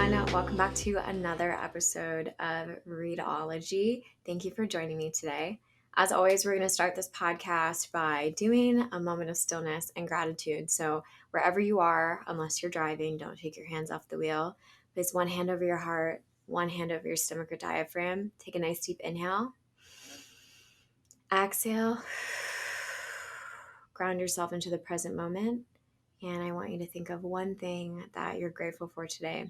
everyone. Welcome back to another episode of Readology. Thank you for joining me today. As always, we're going to start this podcast by doing a moment of stillness and gratitude. So, wherever you are, unless you're driving, don't take your hands off the wheel. Place one hand over your heart, one hand over your stomach or diaphragm. Take a nice deep inhale. Exhale. Ground yourself into the present moment. And I want you to think of one thing that you're grateful for today.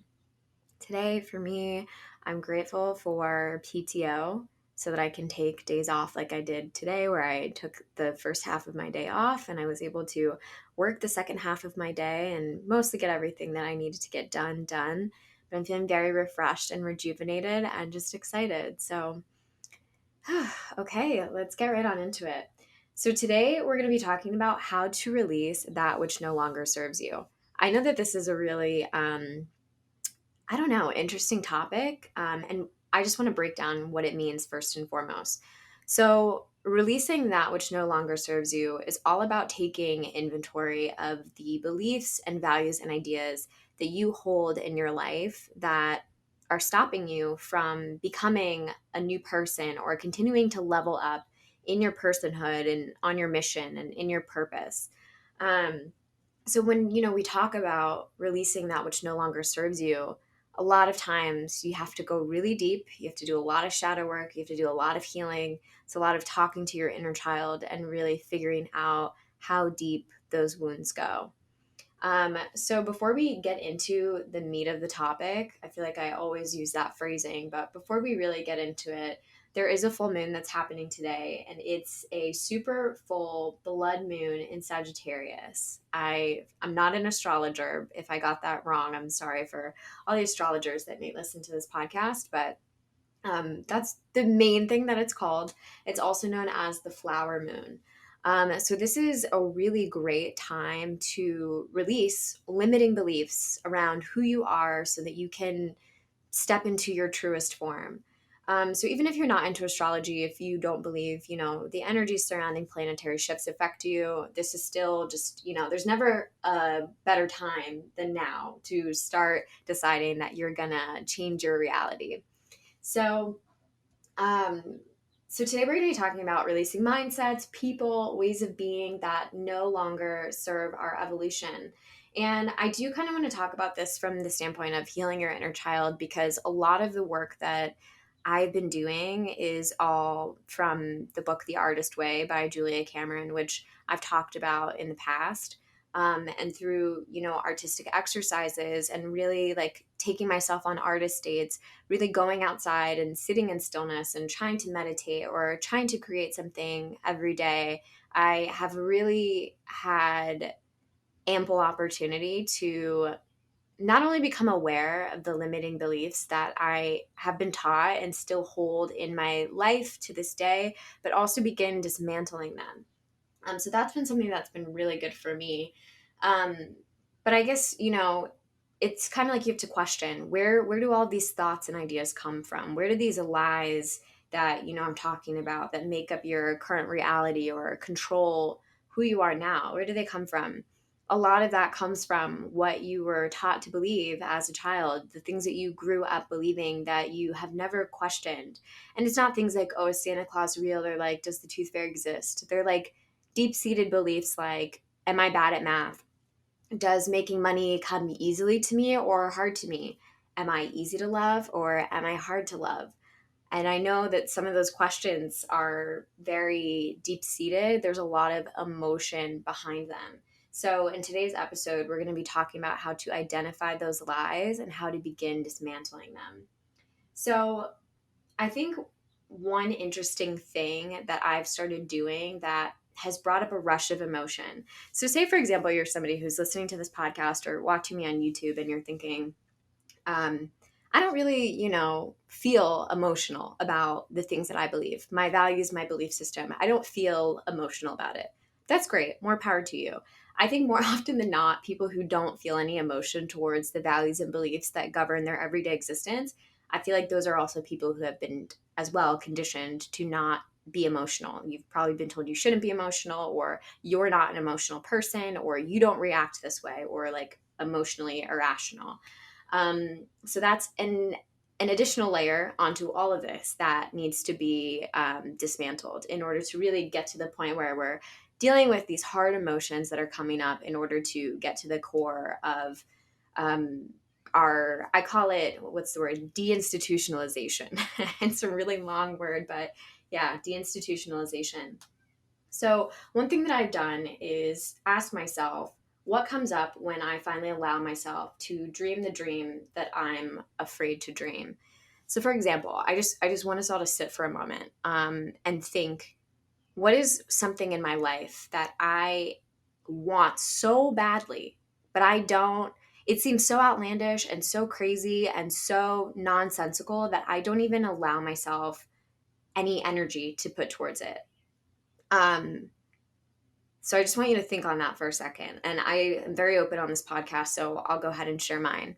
Today, for me, I'm grateful for PTO so that I can take days off like I did today, where I took the first half of my day off and I was able to work the second half of my day and mostly get everything that I needed to get done. But I'm feeling very refreshed and rejuvenated and just excited. So, okay, let's get right on into it. So, today we're going to be talking about how to release that which no longer serves you. I know that this is a really, interesting topic. And I just want to break down what it means first and foremost. So, releasing that which no longer serves you is all about taking inventory of the beliefs and values and ideas that you hold in your life that are stopping you from becoming a new person or continuing to level up in your personhood and on your mission and in your purpose. So when we talk about releasing that which no longer serves you, a lot of times you have to go really deep. You have to do a lot of shadow work. You have to do a lot of healing. It's a lot of talking to your inner child and really figuring out how deep those wounds go. So before we get into the meat of the topic, I feel like I always use that phrasing, but before we really get into it, there is a full moon that's happening today, and it's a super full blood moon in Sagittarius. I'm not an astrologer. If I got that wrong, I'm sorry for all the astrologers that may listen to this podcast, but that's the main thing that it's called. It's also known as the flower moon. So this is a really great time to release limiting beliefs around who you are so that you can step into your truest form. So even if you're not into astrology, if you don't believe, the energies surrounding planetary shifts affect you, this is still just, there's never a better time than now to start deciding that you're gonna change your reality. So, um, so today we're going to be talking about releasing mindsets, people, ways of being that no longer serve our evolution. And I do kind of want to talk about this from the standpoint of healing your inner child, because a lot of the work that I've been doing is all from the book The Artist Way by Julia Cameron, which I've talked about in the past. And through, artistic exercises and really like taking myself on artist dates, really going outside and sitting in stillness and trying to meditate or trying to create something every day, I have really had ample opportunity to not only become aware of the limiting beliefs that I have been taught and still hold in my life to this day, but also begin dismantling them. So that's been something that's been really good for me. Um, but I guess, it's kind of like you have to question where do all these thoughts and ideas come from? Where do these lies that, I'm talking about that make up your current reality or control who you are now? Where do they come from? A lot of that comes from what you were taught to believe as a child, the things that you grew up believing that you have never questioned. And it's not things like, oh, is Santa Claus real? Or like, does the tooth fairy exist? They're like deep-seated beliefs like, am I bad at math? Does making money come easily to me or hard to me? Am I easy to love or am I hard to love? And I know that some of those questions are very deep-seated. There's a lot of emotion behind them. So in today's episode, we're going to be talking about how to identify those lies and how to begin dismantling them. So I think one interesting thing that I've started doing that has brought up a rush of emotion. So, say, for example, you're somebody who's listening to this podcast or watching me on YouTube and you're thinking, I don't really, feel emotional about the things that I believe, my values, my belief system. I don't feel emotional about it. That's great. More power to you. I think more often than not, people who don't feel any emotion towards the values and beliefs that govern their everyday existence, I feel like those are also people who have been as well conditioned to not be emotional. You've probably been told you shouldn't be emotional, or you're not an emotional person, or you don't react this way, or like emotionally irrational. So that's an additional layer onto all of this that needs to be dismantled in order to really get to the point where we're dealing with these hard emotions that are coming up in order to get to the core of um, our, I call it, what's the word, deinstitutionalization. It's a really long word, but yeah, deinstitutionalization. So, one thing that I've done is ask myself what comes up when I finally allow myself to dream the dream that I'm afraid to dream. So, for example, I just want us all to sit for a moment and think, what is something in my life that I want so badly, but I don't. It seems so outlandish and so crazy and so nonsensical that I don't even allow myself any energy to put towards it. Um, So I just want you to think on that for a second. And I am very open on this podcast, so I'll go ahead and share mine.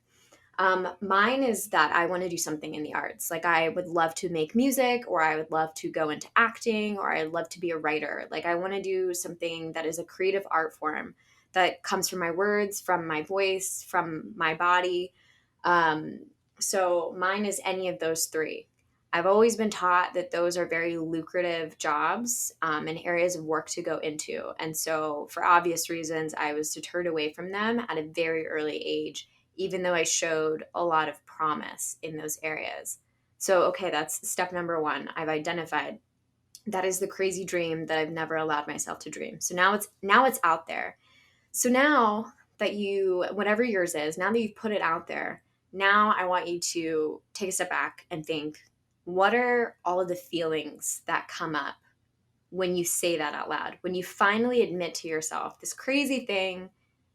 Mine is that I want to do something in the arts. Like I would love to make music, or I would love to go into acting, or I'd love to be a writer. Like I want to do something that is a creative art form that comes from my words, from my voice, from my body. Um, so mine is any of those three. I've always been taught that those are very lucrative jobs and areas of work to go into. And so, for obvious reasons, I was deterred away from them at a very early age, even though I showed a lot of promise in those areas. So, okay, that's step number one. I've identified that is the crazy dream that I've never allowed myself to dream. So now it's out there. So now that you, whatever yours is, now that you've put it out there, now I want you to take a step back and think, what are all of the feelings that come up when you say that out loud? When you finally admit to yourself this crazy thing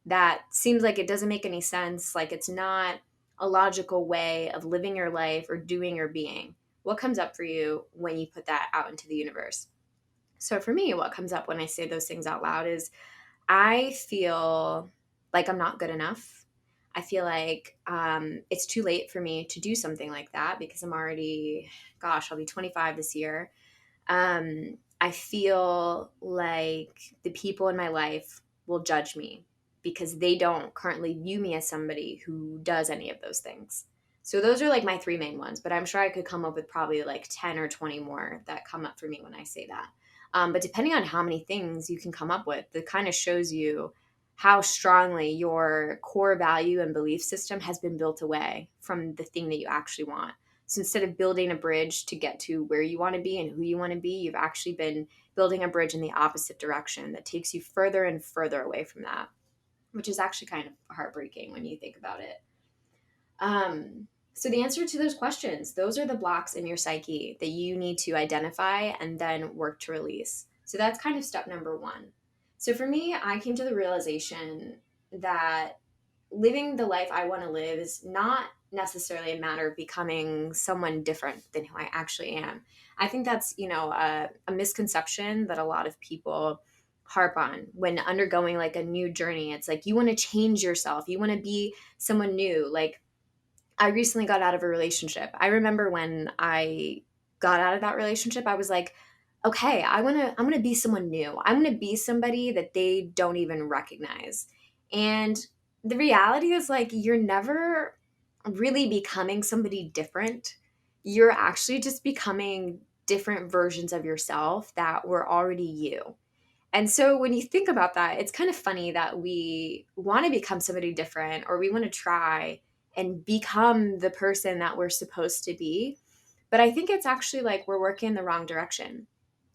that seems like it doesn't make any sense, like it's not a logical way of living your life or doing your being. What comes up for you when you put that out into the universe? So for me, what comes up when I say those things out loud is I feel like I'm not good enough. I feel like it's too late for me to do something like that because I'm already, gosh, I'll be 25 this year. I feel like the people in my life will judge me because they don't currently view me as somebody who does any of those things. So those are like my three main ones, but I'm sure I could come up with probably like 10 or 20 more that come up for me when I say that. But depending on how many things you can come up with, that kind of shows you how strongly your core value and belief system has been built away from the thing that you actually want. So instead of building a bridge to get to where you want to be and who you want to be, you've actually been building a bridge in the opposite direction that takes you further and further away from that, which is actually kind of heartbreaking when you think about it. So the answer to those questions, those are the blocks in your psyche that you need to identify and then work to release. So that's kind of step number one. So for me, I came to the realization that living the life I want to live is not necessarily a matter of becoming someone different than who I actually am. I think that's, a misconception that a lot of people harp on when undergoing like a new journey. It's like you want to change yourself. You want to be someone new. Like I recently got out of a relationship. I remember when I got out of that relationship, I was like, okay, I'm going to be someone new. I'm going to be somebody that they don't even recognize. And the reality is like you're never really becoming somebody different. You're actually just becoming different versions of yourself that were already you. And so when you think about that, it's kind of funny that we want to become somebody different or we want to try and become the person that we're supposed to be. But I think it's actually like we're working in the wrong direction.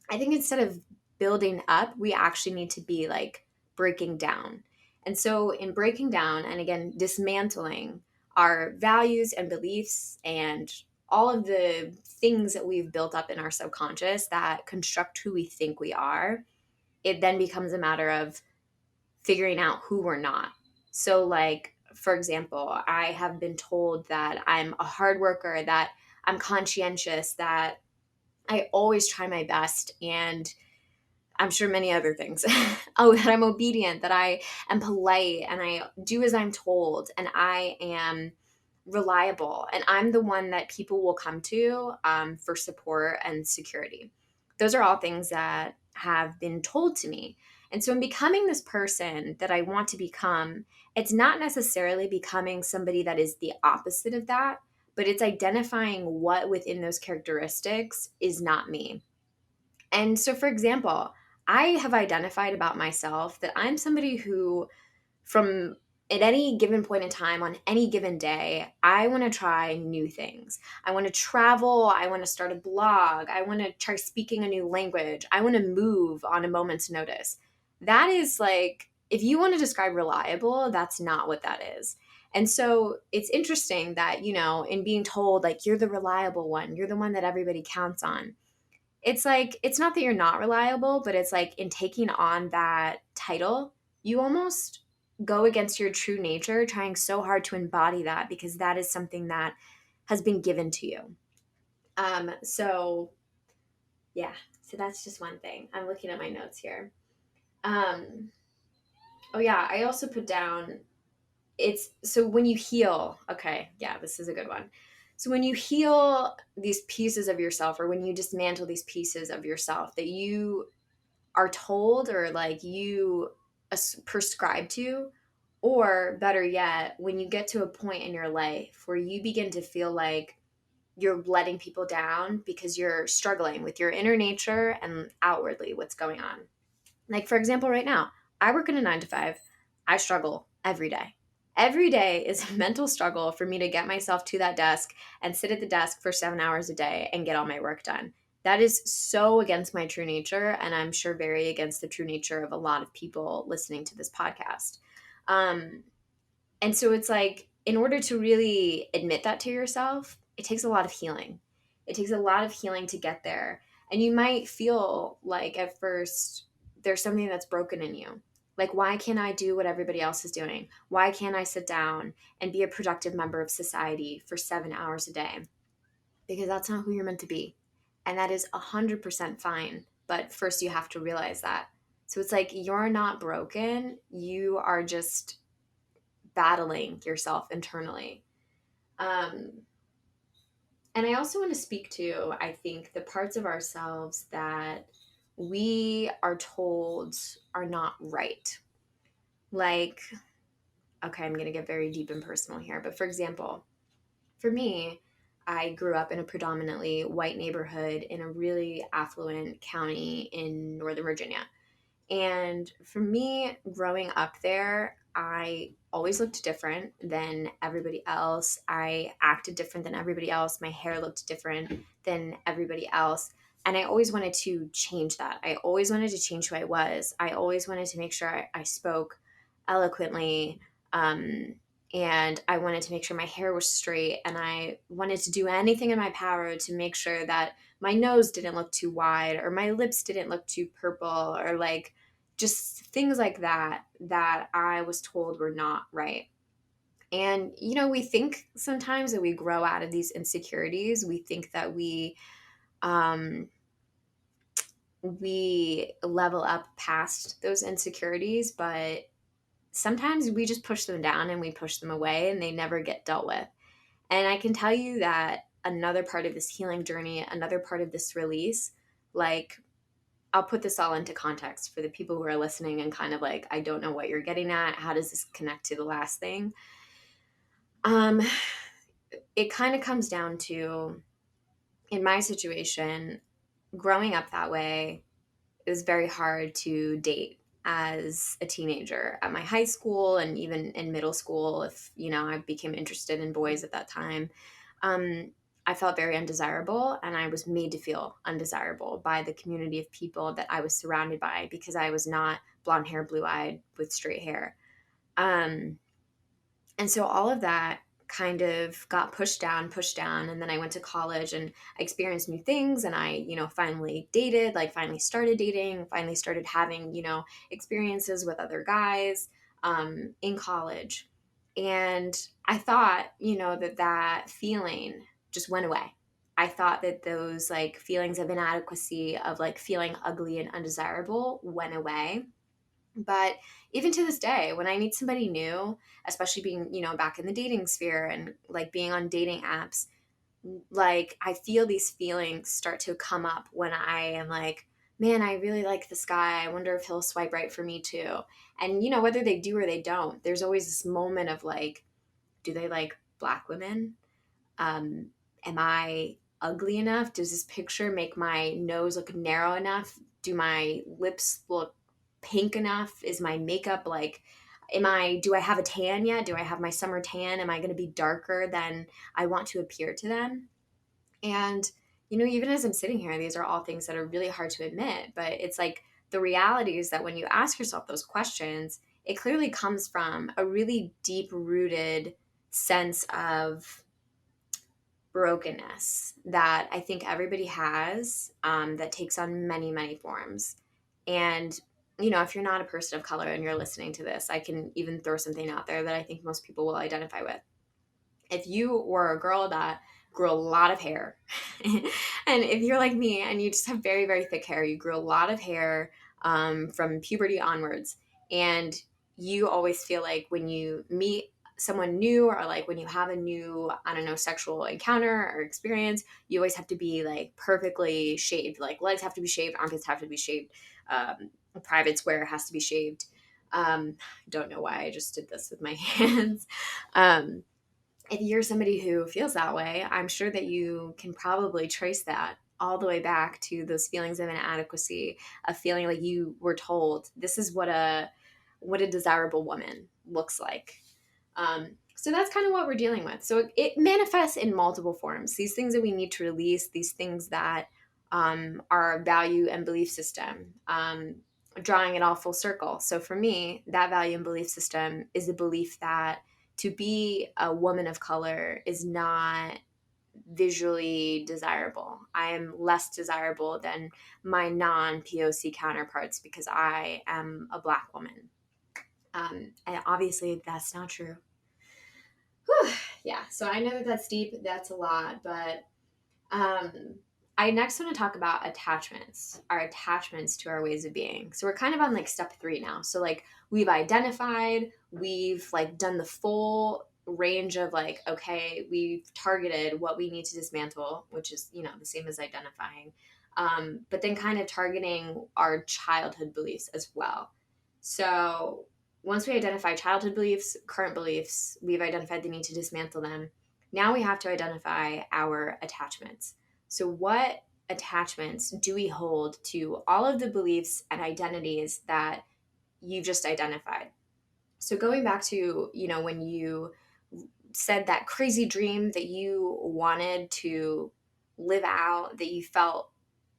I think instead of building up, we actually need to be like breaking down. And so in breaking down and again, dismantling our values and beliefs and all of the things that we've built up in our subconscious that construct who we think we are, it then becomes a matter of figuring out who we're not. So, like, for example, I have been told that I'm a hard worker, that I'm conscientious, that I always try my best, and I'm sure many other things. Oh, that I'm obedient, that I am polite, and I do as I'm told, and I am reliable, and I'm the one that people will come to for support and security. Those are all things that have been told to me. And so in becoming this person that I want to become, it's not necessarily becoming somebody that is the opposite of that, but it's identifying what within those characteristics is not me. And so, for example, I have identified about myself that I'm somebody who, from at any given point in time on any given day, I want to try new things. I want to travel. I want to start a blog. I want to try speaking a new language. I want to move on a moment's notice. That is like, if you want to describe reliable, that's not what that is. And so it's interesting that, in being told, like, you're the reliable one, you're the one that everybody counts on, it's like, it's not that you're not reliable, but it's like in taking on that title, you almost go against your true nature, trying so hard to embody that because that is something that has been given to you. So yeah, so that's just one thing. I'm looking at my notes here. Oh yeah, I also put down, it's so when you heal, okay, yeah, this is a good one. So when you heal these pieces of yourself, or when you dismantle these pieces of yourself that you are told, or like you prescribe to, or better yet, when you get to a point in your life where you begin to feel like you're letting people down because you're struggling with your inner nature and outwardly what's going on. Like, for example, right now, I work in a 9 to 5. I struggle every day. Every day is a mental struggle for me to get myself to that desk and sit at the desk for 7 hours a day and get all my work done. That is so against my true nature, and I'm sure very against the true nature of a lot of people listening to this podcast. Um, and so it's like, in order to really admit that to yourself, it takes a lot of healing. It takes a lot of healing to get there. And you might feel like at first there's something that's broken in you. Like, why can't I do what everybody else is doing? Why can't I sit down and be a productive member of society for 7 hours a day? Because that's not who you're meant to be. And that is 100% fine. But first, you have to realize that. So it's like, you're not broken. You are just battling yourself internally. Um, and I also want to speak to, I think, the parts of ourselves that we are told are not right. Like, okay, I'm going to get very deep and personal here. But for example, for me, I grew up in a predominantly white neighborhood in a really affluent county in Northern Virginia. And for me, growing up there, I always looked different than everybody else. I acted different than everybody else. My hair looked different than everybody else. And I always wanted to change that. I always wanted to change who I was. I always wanted to make sure I spoke eloquently. And I wanted to make sure my hair was straight. And I wanted to do anything in my power to make sure that my nose didn't look too wide, or my lips didn't look too purple, or like just things like that that I was told were not right. And we think sometimes that we grow out of these insecurities. We think that um we level up past those insecurities, but sometimes we just push them down and we push them away and they never get dealt with. And I can tell you that another part of this healing journey, another part of this release, like, I'll put this all into context for the people who are listening and kind of like, I don't know what you're getting at. How does this connect to the last thing? Um, it kind of comes down to, in my situation, growing up that way, it was very hard to date as a teenager at my high school and even in middle school. If, I became interested in boys at that time. Um, I felt very undesirable, and I was made to feel undesirable by the community of people that I was surrounded by because I was not blonde hair, blue eyed with straight hair. Um, and so all of that kind of got pushed down, pushed down. And then I went to college and I experienced new things. And I, finally dated, like finally started dating, finally started having, experiences with other guys in college. And I thought, that feeling just went away. I thought that those like feelings of inadequacy, of like feeling ugly and undesirable, went away. But even to this day, when I meet somebody new, especially being, back in the dating sphere and like being on dating apps, like I feel these feelings start to come up when I am like man, I really like this guy. I wonder if he'll swipe right for me too. And, whether they do or they don't, there's always this moment of like, do they like black women? Um, am I ugly enough? Does this picture make my nose look narrow enough? Do my lips look pink enough? Is my makeup like, do I have a tan yet? Do I have my summer tan? Am I going to be darker than I want to appear to them? And, even as I'm sitting here, these are all things that are really hard to admit, but it's like the reality is that when you ask yourself those questions, it clearly comes from a really deep rooted sense of brokenness that I think everybody has, that takes on many, many forms. And, if you're not a person of color and you're listening to this, I can even throw something out there that I think most people will identify with. If you were a girl that grew a lot of hair, and if you're like me and you just have very, very thick hair, you grew a lot of hair, from puberty onwards, and you always feel like when you meet someone new, or like when you have a new, I don't know, sexual encounter or experience, you always have to be like perfectly shaved. Like legs have to be shaved, armpits have to be shaved, private square has to be shaved. Don't know why I just did this with my hands. Um, if you're somebody who feels that way, I'm sure that you can probably trace that all the way back to those feelings of inadequacy, of feeling like you were told this is what a desirable woman looks like. So that's kind of what we're dealing with. So it manifests in multiple forms. These things that we need to release, these things that, our value and belief system, drawing it all full circle. So for me, that value and belief system is the belief that to be a woman of color is not visually desirable. I am less desirable than my non POC counterparts because I am a Black woman. And obviously, that's not true. Whew. Yeah, so I know that that's deep, that's a lot, but um, I next want to talk about attachments, our attachments to our ways of being. So we're kind of on like step 3 now. So like we've identified, we've like done the full range of like, okay, we've targeted what we need to dismantle, which is, the same as identifying. But then kind of targeting our childhood beliefs as well. So once we identify childhood beliefs, current beliefs, we've identified the need to dismantle them. Now we have to identify our attachments. So, what attachments do we hold to all of the beliefs and identities that you've just identified? So, going back to, when you said that crazy dream that you wanted to live out, that you felt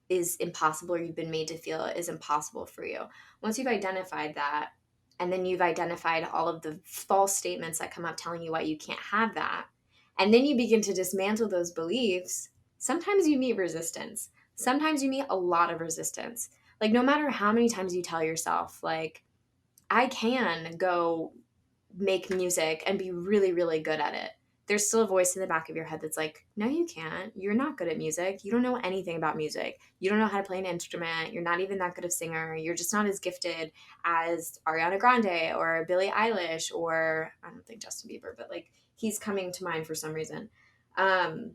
is impossible, or you've been made to feel is impossible for you. Once you've identified that, and then you've identified all of the false statements that come up telling you why you can't have that, and then you begin to dismantle those beliefs, sometimes you meet resistance. Sometimes you meet a lot of resistance. Like, no matter how many times you tell yourself, like, I can go make music and be really, really good at it, there's still a voice in the back of your head that's like, no, you can't. You're not good at music. You don't know anything about music. You don't know how to play an instrument. You're not even that good of a singer. You're just not as gifted as Ariana Grande or Billie Eilish, or I don't think Justin Bieber, but like he's coming to mind for some reason. Um,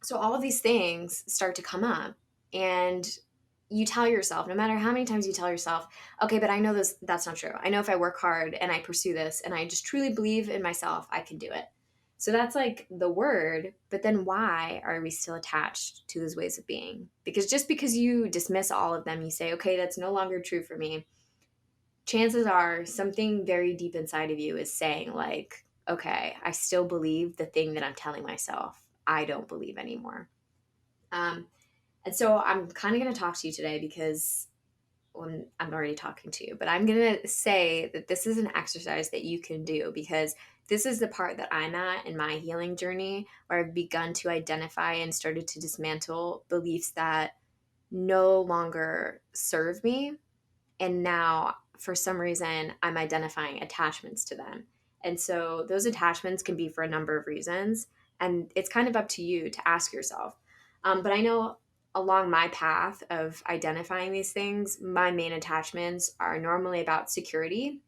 so all of these things start to come up, and you tell yourself, no matter how many times you tell yourself, okay, but I know that's not true. I know if I work hard and I pursue this and I just truly believe in myself, I can do it. So that's like the word, but then why are we still attached to those ways of being? Because just because you dismiss all of them, you say, okay, that's no longer true for me. Chances are something very deep inside of you is saying, like, okay, I still believe the thing that I'm telling myself I don't believe anymore. Um, and so I'm kind of going to talk to you today because, well, I'm already talking to you, but I'm going to say that this is an exercise that you can do, because this is the part that I'm at in my healing journey, where I've begun to identify and started to dismantle beliefs that no longer serve me. And now, for some reason, I'm identifying attachments to them. And so those attachments can be for a number of reasons. And it's kind of up to you to ask yourself. But I know along my path of identifying these things, my main attachments are normally about security.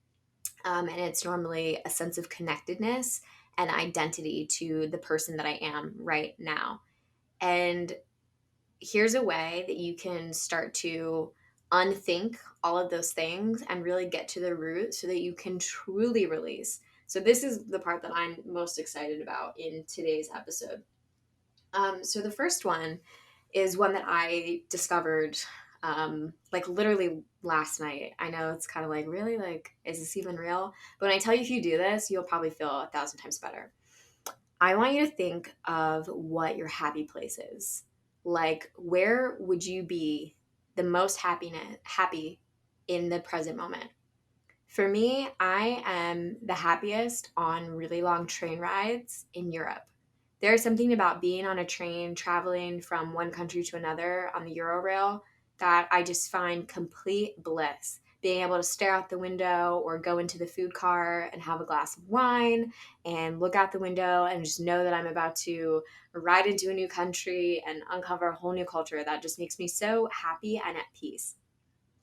And it's normally a sense of connectedness and identity to the person that I am right now. And here's a way that you can start to unthink all of those things and really get to the root so that you can truly release. So this is the part that I'm most excited about in today's episode. So the first one is one that I discovered like literally last night. I know it's kind of like, really, like, is this even real? But when I tell you, if you do this, you'll probably feel 1,000 times better. I want you to think of what your happy place is. Like, where would you be the most happy in the present moment? For me, I am the happiest on really long train rides in Europe. There's something about being on a train traveling from one country to another on the Eurorail that I just find complete bliss. Being able to stare out the window or go into the food car and have a glass of wine and look out the window and just know that I'm about to ride into a new country and uncover a whole new culture, that just makes me so happy and at peace.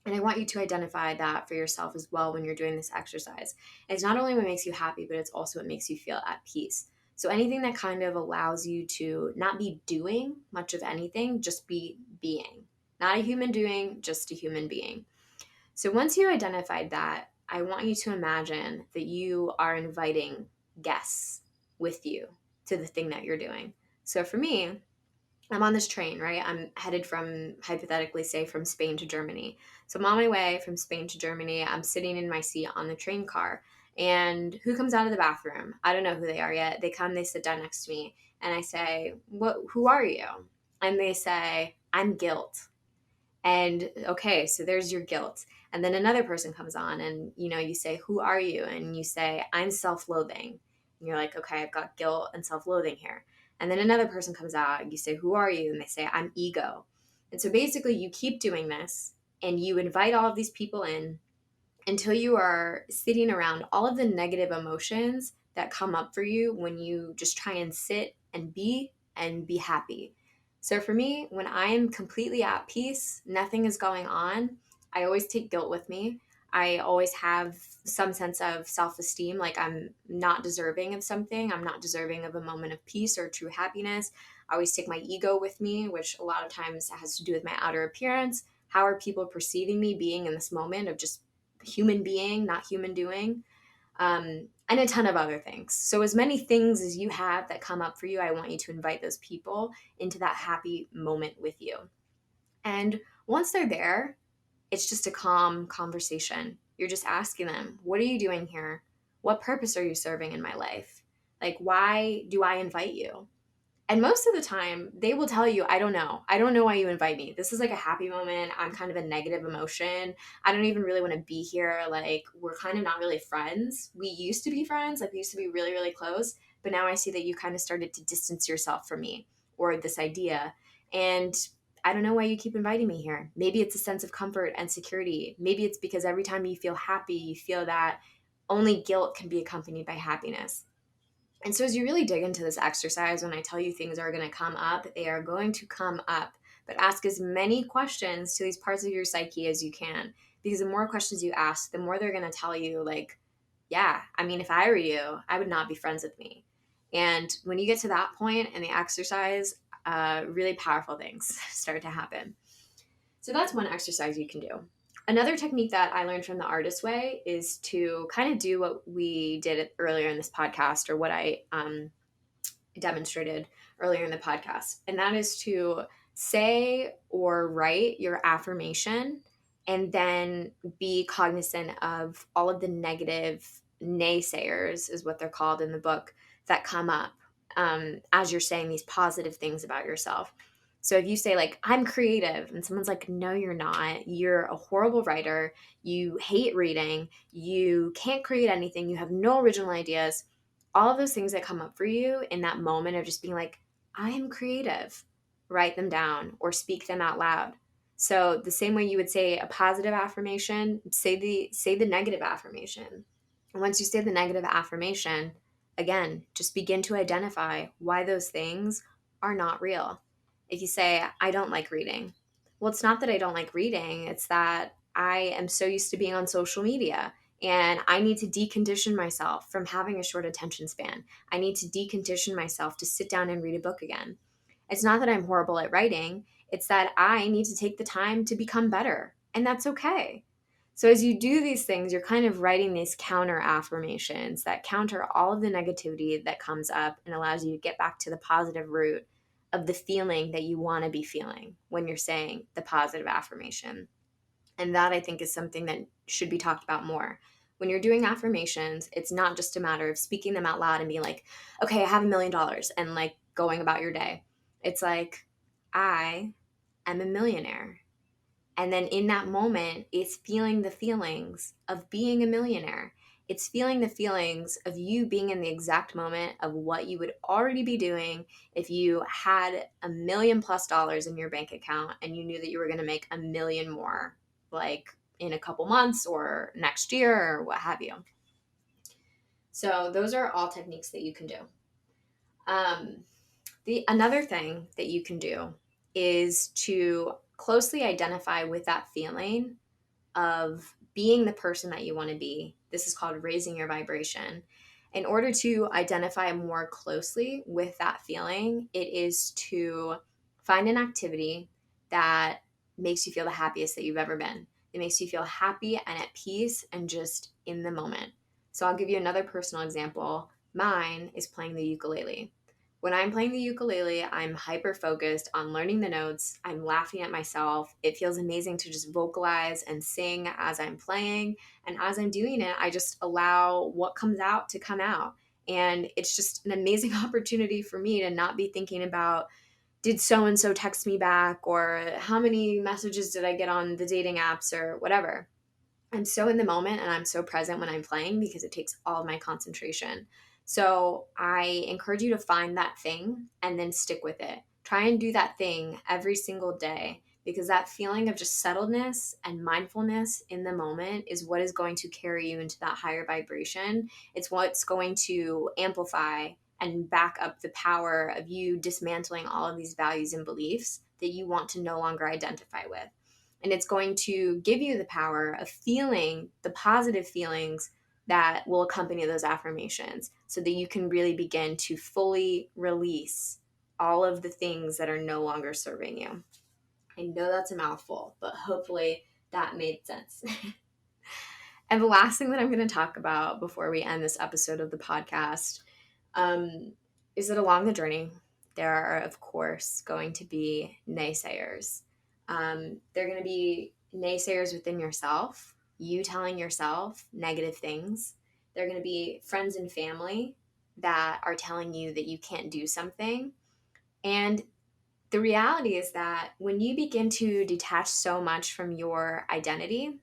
And I want you to identify that for yourself as well when you're doing this exercise. It's not only what makes you happy, but it's also what makes you feel at peace. So anything that kind of allows you to not be doing much of anything, just be being. Not a human doing, just a human being. So once you identified that, I want you to imagine that you are inviting guests with you to the thing that you're doing. So for me, I'm on this train, right? I'm headed from, hypothetically, say, from Spain to Germany. So I'm on my way from Spain to Germany. I'm sitting in my seat on the train car. And who comes out of the bathroom? I don't know who they are yet. They come, they sit down next to me. And I say, who are you? And they say, I'm guilt. And okay, so there's your guilt. And then another person comes on and you say, who are you? And you say, I'm self-loathing. And you're like, okay, I've got guilt and self-loathing here. And then another person comes out and you say, who are you? And they say, I'm ego. And so basically you keep doing this and you invite all of these people in until you are sitting around all of the negative emotions that come up for you when you just try and sit and be happy. So for me, when I am completely at peace, nothing is going on, I always take guilt with me. I always have some sense of self-esteem, like I'm not deserving of something. I'm not deserving of a moment of peace or true happiness. I always take my ego with me, which a lot of times has to do with my outer appearance. How are people perceiving me being in this moment of just human being, not human doing, and a ton of other things. So, as many things as you have that come up for you, I want you to invite those people into that happy moment with you. And once they're there, it's just a calm conversation. You're just asking them, what are you doing here? What purpose are you serving in my life? Like, why do I invite you? And most of the time, they will tell you, I don't know. I don't know why you invite me. This is like a happy moment. I'm kind of a negative emotion. I don't even really want to be here. Like, we're kind of not really friends. We used to be friends. Like, we used to be really, really close. But now I see that you kind of started to distance yourself from me or this idea. And I don't know why you keep inviting me here. Maybe it's a sense of comfort and security. Maybe it's because every time you feel happy, you feel that only guilt can be accompanied by happiness. And so, as you really dig into this exercise, when I tell you things are going to come up, they are going to come up. But ask as many questions to these parts of your psyche as you can. Because the more questions you ask, the more they're going to tell you, like, yeah, I mean, if I were you, I would not be friends with me. And when you get to that point in the exercise, really powerful things start to happen. So that's one exercise you can do. Another technique that I learned from the artist way is to kind of do what we did earlier in this podcast, or what I demonstrated earlier in the podcast. And that is to say or write your affirmation and then be cognizant of all of the negative naysayers, is what they're called in the book, that come up as you're saying these positive things about yourself. So if you say, like, I'm creative, and someone's like, no, you're not. You're a horrible writer. You hate reading. You can't create anything. You have no original ideas. All of those things that come up for you in that moment of just being like, I am creative, write them down or speak them out loud. So the same way you would say a positive affirmation, say the negative affirmation. And once you say the negative affirmation, again, just begin to identify why those things are not real. If you say, I don't like reading, well, it's not that I don't like reading, it's that I am so used to being on social media and I need to decondition myself from having a short attention span. I need to decondition myself to sit down and read a book again. It's not that I'm horrible at writing. It's that I need to take the time to become better. And that's okay. So as you do these things, you're kind of writing these counter affirmations that counter all of the negativity that comes up and allows you to get back to the positive root of the feeling that you want to be feeling when you're saying the positive affirmation. And that, I think, is something that should be talked about more. When you're doing affirmations, it's not just a matter of speaking them out loud and being like, okay, I have $1,000,000 and like going about your day. It's like, I am a millionaire. And then in that moment, it's feeling the feelings of being a millionaire. It's feeling the feelings of you being in the exact moment of what you would already be doing if you had $1,000,000+ in your bank account and you knew that you were going to make 1,000,000 more, like in a couple months or next year or what have you. So those are all techniques that you can do. Another thing that you can do is to closely identify with that feeling of being the person that you want to be. This is called raising your vibration. In order to identify more closely with that feeling, it is to find an activity that makes you feel the happiest that you've ever been. It makes you feel happy and at peace and just in the moment. So I'll give you another personal example. Mine is playing the ukulele. When I'm playing the ukulele, I'm hyper focused on learning the notes. I'm laughing at myself. It feels amazing to just vocalize and sing as I'm playing. And as I'm doing it, I just allow what comes out to come out. And it's just an amazing opportunity for me to not be thinking about, did so and so text me back, or how many messages did I get on the dating apps, or whatever. I'm so in the moment and I'm so present when I'm playing because it takes all of my concentration. So I encourage you to find that thing and then stick with it. Try and do that thing every single day, because that feeling of just settledness and mindfulness in the moment is what is going to carry you into that higher vibration. It's what's going to amplify and back up the power of you dismantling all of these values and beliefs that you want to no longer identify with. And it's going to give you the power of feeling the positive feelings that will accompany those affirmations, so that you can really begin to fully release all of the things that are no longer serving you. I know that's a mouthful, but hopefully that made sense. And the last thing that I'm going to talk about before we end this episode of the podcast is that along the journey, there are, of course, going to be naysayers. They're going to be naysayers within yourself, you telling yourself negative things. They're going to be friends and family that are telling you that you can't do something. And the reality is that when you begin to detach so much from your identity,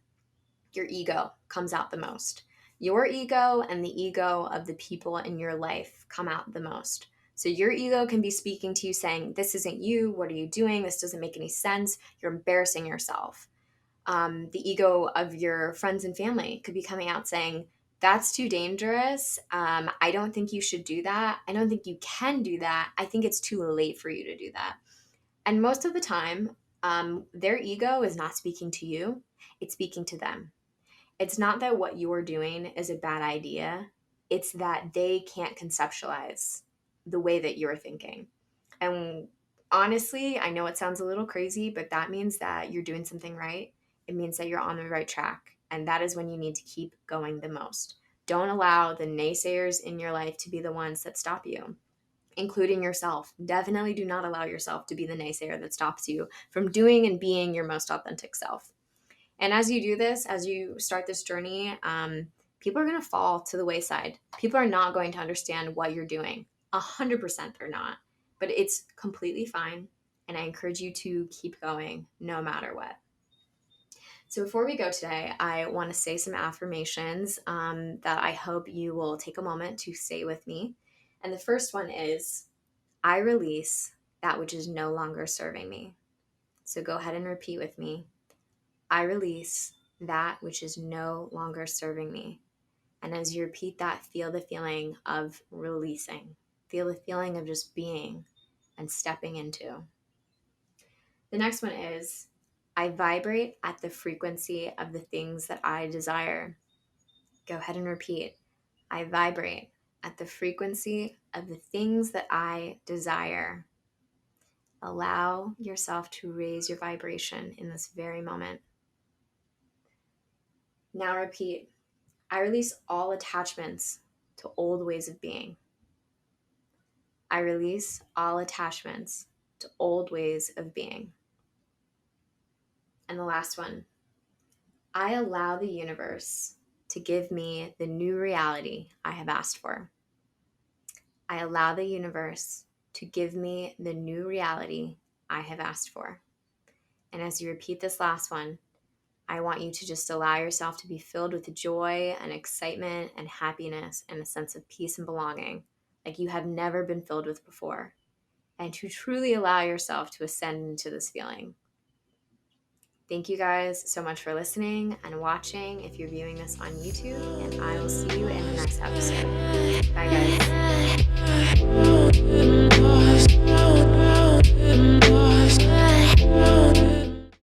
your ego comes out the most. Your ego and the ego of the people in your life come out the most. So your ego can be speaking to you saying, this isn't you. What are you doing? This doesn't make any sense. You're embarrassing yourself. The ego of your friends and family could be coming out saying, that's too dangerous. I don't think you should do that. I don't think you can do that. I think it's too late for you to do that. And most of the time, their ego is not speaking to you. It's speaking to them. It's not that what you're doing is a bad idea. It's that they can't conceptualize the way that you're thinking. And honestly, I know it sounds a little crazy, but that means that you're doing something right. It means that you're on the right track. And that is when you need to keep going the most. Don't allow the naysayers in your life to be the ones that stop you, including yourself. Definitely do not allow yourself to be the naysayer that stops you from doing and being your most authentic self. And as you do this, as you start this journey, people are going to fall to the wayside. People are not going to understand what you're doing. 100% they're not. But it's completely fine. And I encourage you to keep going no matter what. So before we go today, I want to say some affirmations that I hope you will take a moment to say with me. And the first one is, I release that which is no longer serving me. So go ahead and repeat with me. I release that which is no longer serving me. And as you repeat that, feel the feeling of releasing. Feel the feeling of just being and stepping into. The next one is, I vibrate at the frequency of the things that I desire. Go ahead and repeat. I vibrate at the frequency of the things that I desire. Allow yourself to raise your vibration in this very moment. Now repeat. I release all attachments to old ways of being. I release all attachments to old ways of being. And the last one. I allow the universe to give me the new reality I have asked for. I allow the universe to give me the new reality I have asked for. And as you repeat this last one, I want you to just allow yourself to be filled with joy and excitement and happiness and a sense of peace and belonging like you have never been filled with before, and to truly allow yourself to ascend into this feeling. Thank you guys so much for listening and watching if you're viewing this on YouTube, and I will see you in the next episode. Bye, guys.